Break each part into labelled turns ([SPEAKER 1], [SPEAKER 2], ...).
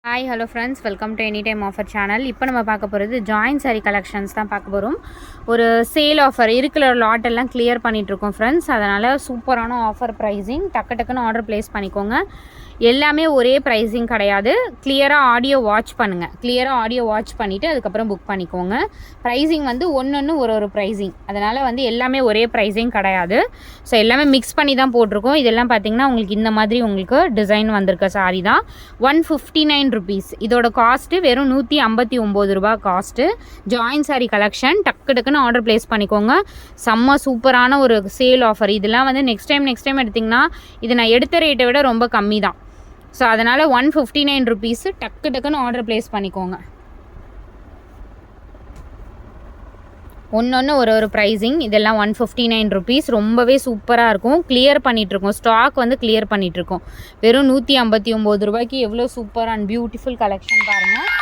[SPEAKER 1] Hi hello friends, welcome to any time offer channel. இப்போ நம்ம பார்க்க போகிறது ஜாயின் சாரி கலெக்ஷன்ஸ் தான் பார்க்க போகிறோம். ஒரு சேல் ஆஃபர் இருக்கிற லாட் எல்லாம் கிளியர் பண்ணிகிட்ருக்கோம் ஃப்ரெண்ட்ஸ். அதனால் சூப்பரான ஆஃபர் ப்ரைஸிங், டக்குன்னு ஆர்டர் ப்ளேஸ் பண்ணிக்கோங்க. எல்லாமே ஒரே ப்ரைஸிங் கிடையாது. கிளியராக ஆடியோ வாட்ச் பண்ணுங்கள். கிளியராக ஆடியோ வாட்ச் பண்ணிவிட்டு அதுக்கப்புறம் புக் பண்ணிக்கோங்க. ப்ரைஸிங் வந்து ஒன்று ஒரு ப்ரைஸிங், அதனால் வந்து எல்லாமே ஒரே ப்ரைஸிங் கிடையாது. ஸோ எல்லாமே மிக்ஸ் பண்ணி தான் போட்டிருக்கோம். இதெல்லாம் பார்த்திங்கன்னா உங்களுக்கு இந்த மாதிரி உங்களுக்கு டிசைன் வந்திருக்க சாரி தான். 159 rupees. இதோட காஸ்ட்டு வெறும் 159 ரூபா காஸ்ட்டு. Join sorry collection. டக்குன்னு ஆர்டர் ப்ளேஸ் பண்ணிக்கோங்க. செம்ம சூப்பரான ஒரு சேல் ஆஃபர். இதெல்லாம் வந்து நெக்ஸ்ட் டைம் எடுத்திங்கன்னா இது நான் எடுத்த ரேட்டை விட ரொம்ப கம்மி தான். ஸோ அதனால் 159 rupees. டக்குன்னு ஆர்டர் ப்ளேஸ் பண்ணிக்கோங்க. ஒன்று ஒரு ப்ரைஸிங். இதெல்லாம் 159 rupees. ரொம்பவே சூப்பராக இருக்கும். கிளியர் பண்ணிகிட்ருக்கோம். ஸ்டாக் வந்து கிளியர் பண்ணிகிட்ருக்கோம். வெறும் 159 ரூபாய்க்கு எவ்வளோ சூப்பர் அண்ட் பியூட்டிஃபுல் கலெக்ஷன் பாருங்கள்.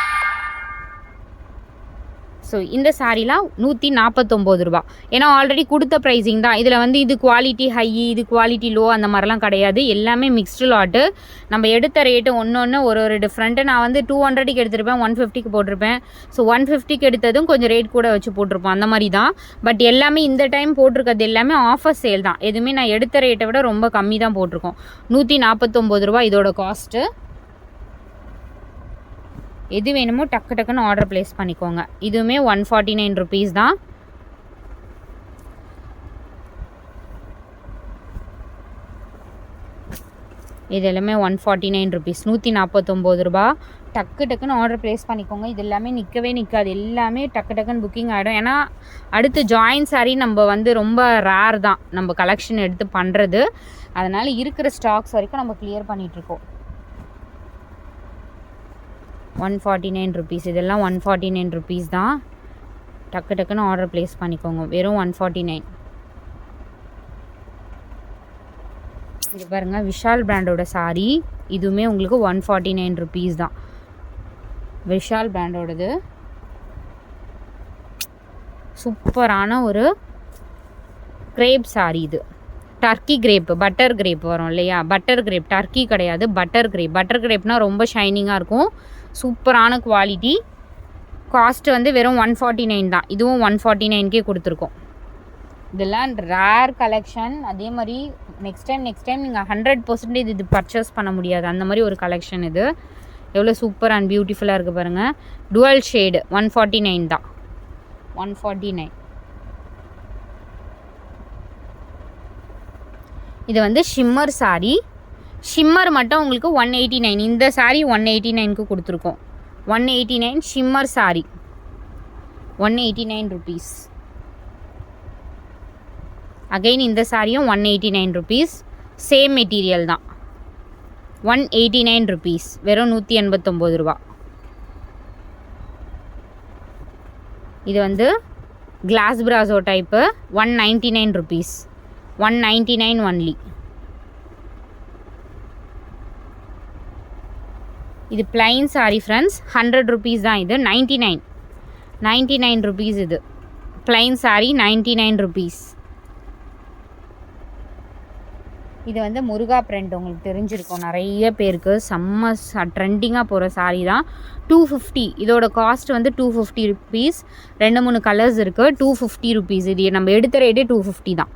[SPEAKER 1] ஸோ இந்த சாரீலாம் 149 ரூபா. ஏன்னா ஆல்ரெடி கொடுத்த ப்ரைஸிங் தான். இதில் வந்து இது குவாலிட்டி ஹை, இது குவாலிட்டி லோ, அந்த மாதிரிலாம் கிடையாது. எல்லாமே மிக்ஸ்டு லாட்டு. நம்ம எடுத்த ரேட்டு ஒன்று ஒரு டிஃப்ரெண்ட்டு. நான் வந்து 200க்கு எடுத்திருப்பேன், 150க்கு போட்டிருப்பேன். ஸோ 150க்கு எடுத்ததும் கொஞ்சம் ரேட் கூட வச்சு போட்டிருப்போம், அந்த மாதிரி தான். பட் எல்லாமே இந்த டைம் போட்டிருக்கிறது எல்லாமே ஆஃபர் சேல் தான். எதுவுமே நான் எடுத்த ரேட்டை விட ரொம்ப கம்மி தான் போட்டிருக்கோம். 149 ரூபா இதோட காஸ்ட்டு. எது வேணுமோ டக்குன்னு ஆர்டர் ப்ளேஸ் பண்ணிக்கோங்க. இதுவுமே 149 rupees தான். இது எல்லாமே 149 rupees. 149 ரூபா. டக்குன்னு ஆர்டர் ப்ளேஸ் பண்ணிக்கோங்க. இது எல்லாமே நிற்கவே நிற்காது. எல்லாமே டக்குன்னு புக்கிங் ஆகிடும். ஏன்னா அடுத்து ஜாயின் சாரி நம்ம வந்து ரொம்ப ரேர் தான் நம்ம கலெக்ஷன் எடுத்து பண்ணுறது. அதனால் இருக்கிற ஸ்டாக்ஸ் வரைக்கும் நம்ம கிளியர் பண்ணிகிட்ருக்கோம். 149 rupees. இதெல்லாம் 149 rupees தான். டக்குன்னு ஆர்டர் ப்ளேஸ் பண்ணிக்கோங்க. வெறும் 149. இது பாருங்கள், விஷால் பிராண்டோட சாரீ. இதுவுமே உங்களுக்கு 149 rupees தான். விஷால் பிராண்டோடது சூப்பரான ஒரு கிரேப் சாரீ. இது டர்க்கி கிரேப், பட்டர் கிரேப் வரும் இல்லையா, பட்டர் கிரேப். டர்க்கி கிடையாது, பட்டர் கிரேப். பட்டர் கிரேப்னால் ரொம்ப ஷைனிங்காக இருக்கும். சூப்பரான குவாலிட்டி. காஸ்ட்டு வந்து வெறும் 149 தான். இதுவும் 149க்கே கொடுத்துருக்கோம். இதெல்லாம் ரேர் கலெக்ஷன். அதே மாதிரி நெக்ஸ்ட் டைம் நீங்கள் 100% இது பர்ச்சேஸ் பண்ண முடியாது, அந்த மாதிரி ஒரு கலெக்ஷன் இது. எவ்வளோ சூப்பர் அண்ட் பியூட்டிஃபுல்லாக இருக்குது பாருங்கள். Twelve shade. 149 தான். 149. இது வந்து ஷிம்மர் சாரீ. ஷிம்மர் மட்டும் உங்களுக்கு 189. இந்த சாரீ 189க்கு கொடுத்துருக்கோம். 189 ஷிம்மர் சாரீ. 189 rupees. அகைன் இந்த சாரியும் 189 rupees. சேம் மெட்டீரியல் தான். 189 rupees. வெறும் 189 ரூபா. இது வந்து கிளாஸ் பிராசோ டைப்பு. 199 rupees. 199 ஒன்லி. இது பிளைன் சாரி ஃப்ரெண்ட்ஸ். 100 rupees தான். இது 99 rupees. இது பிளைன் சாரி 99 rupees. இது வந்து முருகா பிரிண்ட். உங்களுக்கு தெரிஞ்சிருக்கும் நிறைய பேருக்கு. செம்ம ட்ரெண்டிங்காக போகிற சாரீ தான். 250. இதோட காஸ்ட் வந்து 250 rupees. 2-3 கலர்ஸ் இருக்குது. 250 rupees. இது நம்ம எடுத்த ரேட்டே 250 தான்.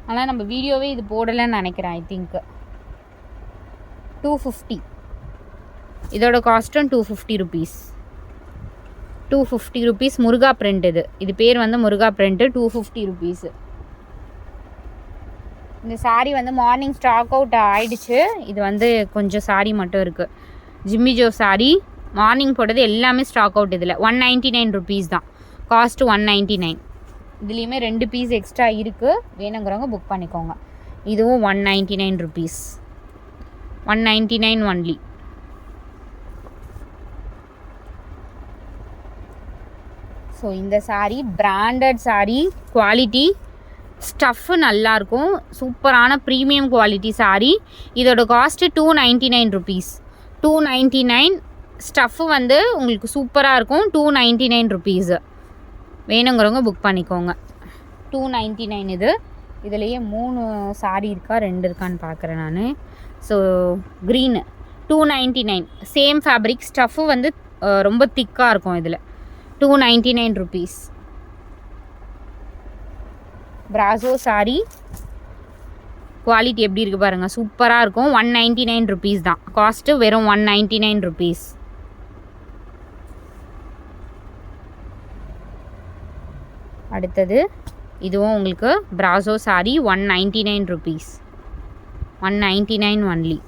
[SPEAKER 1] ஆனால் நம்ம வீடியோவே இது போடலைன்னு நினைக்கிறேன். I think 250. இதோட காஸ்ட்டும் 250 rupees. 250 rupees. முருகா பிரிண்ட். இது பேர் வந்து முருகா பிரிண்ட்டு. 250 rupees. இந்த சாரீ வந்து மார்னிங் ஸ்டாக் அவுட் ஆகிடுச்சு. இது வந்து கொஞ்சம் சாரீ மட்டும் இருக்குது. ஜிம்மிஜோ சாரீ. மார்னிங் போட்டது எல்லாமே ஸ்டாக் அவுட். இதில் 199 rupees தான். காஸ்ட்டு 199. இதுலேயுமே 2 பீஸ் எக்ஸ்ட்ரா இருக்குது. வேணுங்கிறவங்க புக் பண்ணிக்கோங்க. இதுவும் 199 rupees. 199 ஒன்லி. ஸோ இந்த sari branded sari. Quality stuff நல்லாயிருக்கும். சூப்பரான ப்ரீமியம் குவாலிட்டி சாரீ. இதோட காஸ்ட்டு 299 rupees. 299. ஸ்டஃப்பு வந்து உங்களுக்கு சூப்பராக இருக்கும். 299 rupees. வேணுங்கிறவங்க புக் பண்ணிக்கோங்க. 299 இது. இதுலேயே 3 சாரீ இருக்கா 2 இருக்கான்னு பார்க்குறேன் நான். So green 299 same fabric. Stuff வந்து ரொம்ப திக்காக இருக்கும் இதில். 299 rupees. பிராசோ சாரி குவாலிட்டி எப்படி இருக்குது பாருங்கள், சூப்பராக இருக்கும். 199 rupees தான் காஸ்ட்டு, வெறும் 199 rupees. அடுத்தது இதுவும் உங்களுக்கு பிராசோ சாரி 199 rupees. 199 ஒன்லி.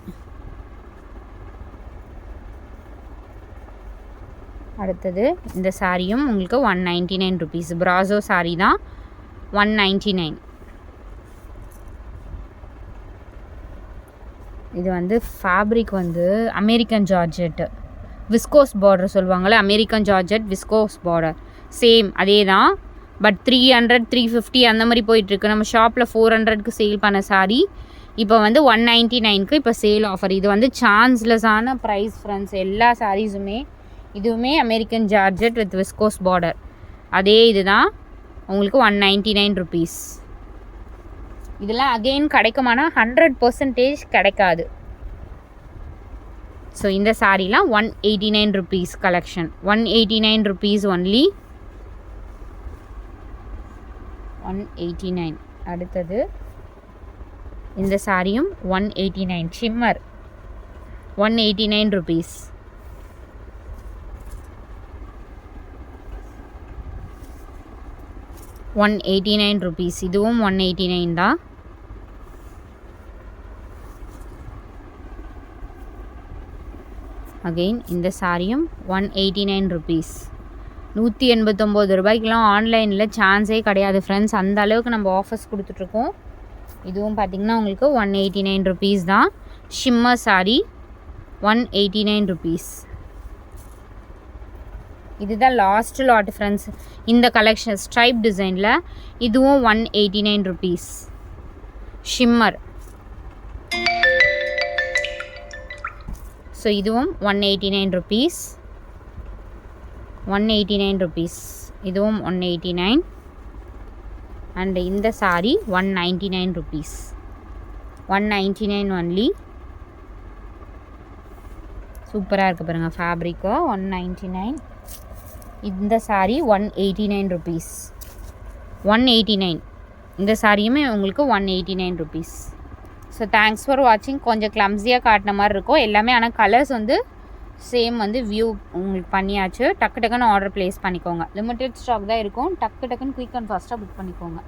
[SPEAKER 1] அடுத்தது இந்த சாரியும் உங்களுக்கு 199 rupees. பிராசோ சாரி தான் 199. இது வந்து ஃபேப்ரிக் வந்து அமெரிக்கன் ஜார்ஜெட் விஸ்கோஸ் பார்டர் சொல்லுவாங்கள்ல, American georgette viscose border same அதே தான். பட் 300 350 அந்த மாதிரி போயிட்டுருக்கு. நம்ம ஷாப்பில் 400க்கு சேல் பண்ண சாரி இப்போ வந்து 199க்கு இப்போ சேல் ஆஃபர். இது வந்து சான்ஸ்லெஸ்ஸான ப்ரைஸ் ஃப்ரெண்ட்ஸ். எல்லா சாரீஸுமே இதுவுமே American georgette with viscose border அதே இது தான் உங்களுக்கு 199 rupees. இதெல்லாம் அகெயின் கிடைக்குமானா 100% கிடைக்காது. ஸோ இந்த சாரீலாம் 189 rupees கலெக்ஷன். 189 rupees only. 189. அடுத்தது இந்த சாரியும் 189 ஷிம்மர் 189 rupees. ₹189. இதுவும் 189 தான். அகெயின் இந்த சாரியும் 189 rupees. 189 ரூபாய்க்கெலாம் ஆன்லைனில் சான்ஸே கிடையாது ஃப்ரெண்ட்ஸ். அந்த அளவுக்கு நம்ம ஆஃபர்ஸ் கொடுத்துட்ருக்கோம். இதுவும் பார்த்திங்கன்னா உங்களுக்கு 189 rupees தான். Shimmer sorry 189 rupees. இதுதான் லாஸ்ட் லாட் ஃப்ரெண்ட்ஸ் இந்த கலெக்ஷன் ஸ்ட்ரைப் டிசைனில். இதுவும் 189 rupees ஷிம்மர். ஸோ இதுவும் 189 rupees. 189 rupees. இதுவும் 189. அண்ட் இந்த சாரி 199 rupees. 199 ஒன்லி. சூப்பராக இருக்குது பாருங்கள் ஃபேப்ரிக்கு. 199. இந்த சாரி 189 rupees. 189. இந்த சாரியுமே உங்களுக்கு 189 rupees. ஸோ தேங்க்ஸ் ஃபார் வாட்சிங். கொஞ்சம் கிளம்ஸியாக காட்டின மாதிரி இருக்கும் எல்லாமே. ஆனால் கலர்ஸ் வந்து சேம் வந்து வியூ உங்களுக்கு பண்ணியாச்சு. டக்கு டக்குன்னு ஆர்டர் ப்ளேஸ் பண்ணிக்கோங்க. லிமிட்டட் ஸ்டாக் தான் இருக்கும். டக்கு டக்குன்னு குயிக் அண்ட் ஃபாஸ்ட்டாக புக் பண்ணிக்கோங்க.